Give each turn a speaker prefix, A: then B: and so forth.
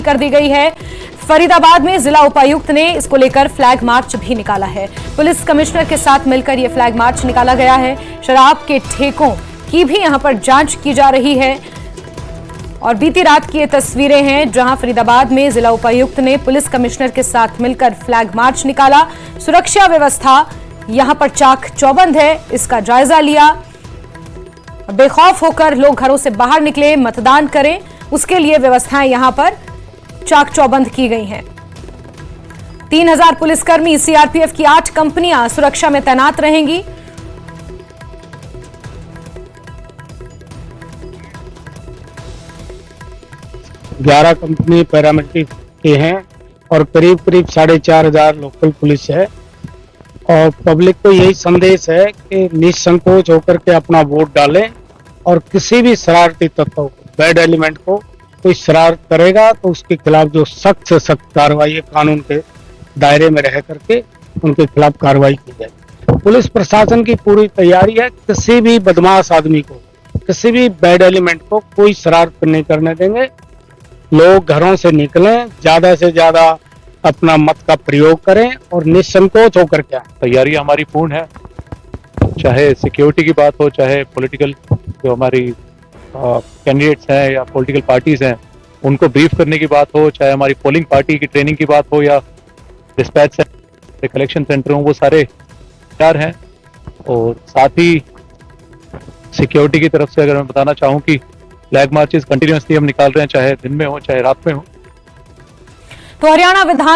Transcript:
A: कर दी गई है। फरीदाबाद में जिला उपायुक्त ने इसको लेकर फ्लैग मार्च भी निकाला है। पुलिस कमिश्नर के साथ मिलकर यह फ्लैग मार्च निकाला गया है। शराब के ठेकों की भी यहां पर जांच की जा रही है। और बीती रात की ये तस्वीरें हैं जहां फरीदाबाद में जिला उपायुक्त ने पुलिस कमिश्नर के साथ मिलकर फ्लैग मार्च निकाला। सुरक्षा व्यवस्था यहां पर चाक चौबंद है, इसका जायजा लिया। बेखौफ होकर लोग घरों से बाहर निकले, मतदान करें, उसके लिए व्यवस्थाएं यहां पर चाक चौबंद की गई हैं। 3000 पुलिसकर्मी, सीआरपीएफ की 8 कंपनियां सुरक्षा में तैनात रहेंगी।
B: ग्यारह कंपनी पैरामिलिट्री के हैं और करीब 4,500 लोकल पुलिस है। और पब्लिक को यही संदेश है कि निसंकोच होकर के अपना वोट डालें और किसी भी शरारती तत्व, बैड एलिमेंट को कोई शरारत करेगा तो उसके खिलाफ जो सख्त से सख्त कार्रवाई है, कानून के दायरे में रह करके उनके खिलाफ कार्रवाई की जाए। पुलिस प्रशासन की पूरी तैयारी है, किसी भी बदमाश आदमी को, किसी भी बैड एलिमेंट को कोई शरारत नहीं करने देंगे। लोग घरों से निकलें, ज्यादा से ज्यादा अपना मत का प्रयोग करें और निसंकोच होकर क्या।
C: तैयारी हमारी पूर्ण है, चाहे सिक्योरिटी की बात हो, चाहे पॉलिटिकल जो हमारी कैंडिडेट्स हैं या पॉलिटिकल पार्टीज हैं उनको ब्रीफ करने की बात हो, चाहे हमारी पोलिंग पार्टी की ट्रेनिंग की बात हो या डिस्पैच सेंटर, कलेक्शन सेंटर हो, वो सारे तैयार हैं। और साथ ही सिक्योरिटी की तरफ से अगर मैं बताना चाहूँ कि फ्लैग मार्चेस कंटिन्यूसली हम निकाल रहे हैं, चाहे दिन में हो चाहे रात में हो।
A: तो हरियाणा विधान